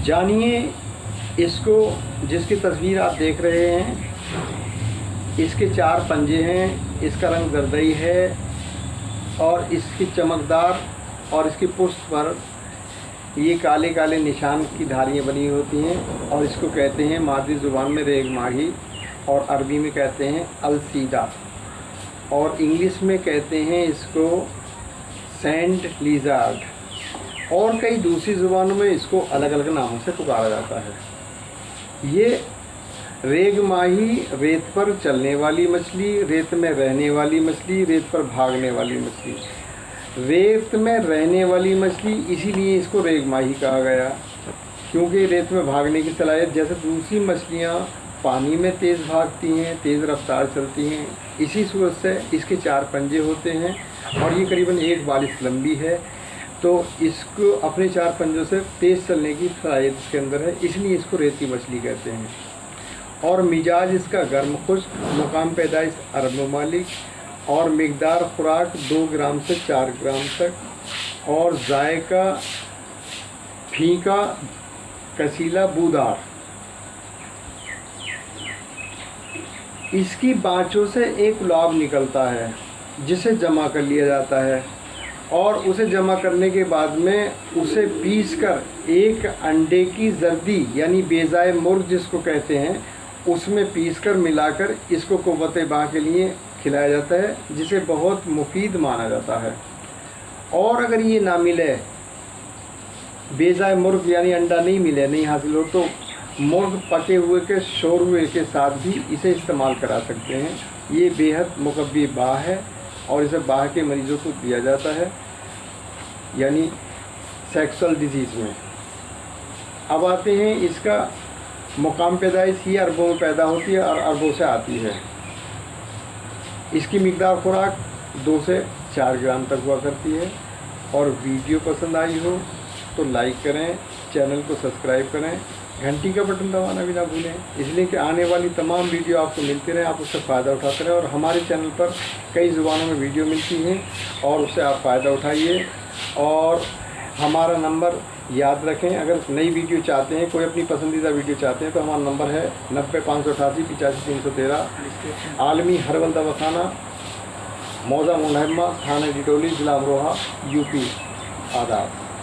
जानिए इसको। जिसकी तस्वीर आप देख रहे हैं, इसके 4 पंजे हैं, इसका रंग जरदई है और इसकी चमकदार और इसकी पुष्ट पर ये काले काले निशान की धारियाँ बनी होती हैं और इसको कहते हैं मादरी ज़ुबान में रेग माही और अरबी में कहते हैं अलसीदा और इंग्लिश में कहते हैं इसको सैंड लिज़ार्ड और कई दूसरी ज़ुबानों में इसको अलग अलग नामों से पुकारा जाता है। ये रेग माही रेत पर चलने वाली मछली, रेत में रहने वाली मछली, रेत पर भागने वाली मछली। रेत में रहने वाली मछली इसीलिए इसको रेग माही कहा गया, क्योंकि रेत में भागने की सलाहियत, जैसे दूसरी मछलियाँ पानी में तेज़ भागती हैं, तेज़ रफ्तार चलती हैं, इसी सूरत से इसके 4 पंजे होते हैं और ये करीबन 1.42 लंबी है। तो इसको अपने 4 पंजों से तेज़ चलने की सलाहियत इसके अंदर है, इसलिए इसको रेती मछली कहते हैं। और मिजाज इसका गर्म खुश्क, मुकाम पैदाइश अरब ममालिक और मिकदार खुराक 2 ग्राम से 4 ग्राम तक और जायका फीका कसीला बूदार। इसकी बाँचों से एक लौब निकलता है जिसे जमा कर लिया जाता है और उसे जमा करने के बाद में उसे पीसकर एक अंडे की जर्दी यानी बेजाए मुर्ग जिसको कहते हैं उसमें पीसकर मिलाकर इसको क़ुव्वत बाह के लिए खिलाया जाता है, जिसे बहुत मुफीद माना जाता है। और अगर ये ना मिले, बेजाए मुर्ग यानी अंडा नहीं मिले, नहीं हासिल हो, तो मुर्ग पके हुए के शोरवे के साथ भी इसे इस्तेमाल करा सकते हैं। ये बेहद मुकव्वी बाह है और इसे बाह के मरीज़ों को दिया जाता है, यानी सेक्सुअल डिजीज़ में। अब आते हैं इसका मुकाम पैदाइश। ये अरबों में पैदा होती है और अरबों से आती है। इसकी मिकदार खुराक 2 से 4 ग्राम तक हुआ करती है। और वीडियो पसंद आई हो तो लाइक करें, चैनल को सब्सक्राइब करें, घंटी का बटन दबाना भी ना भूलें, इसलिए कि आने वाली तमाम वीडियो आपको मिलती रहे, आप उससे फ़ायदा उठाते रहें। और हमारे चैनल पर कई ज़ुबानों में वीडियो मिलती हैं और उससे आप फ़ायदा उठाइए। और हमारा नंबर याद रखें, अगर नई वीडियो चाहते हैं, कोई अपनी पसंदीदा वीडियो चाहते हैं, तो हमारा नंबर है 90 588 85 313। आलमी हर्बल दवाखाना, मौजा मुहम्मा, थाना डिडोली, ज़िला अमरोहा, यूपी। आदाब।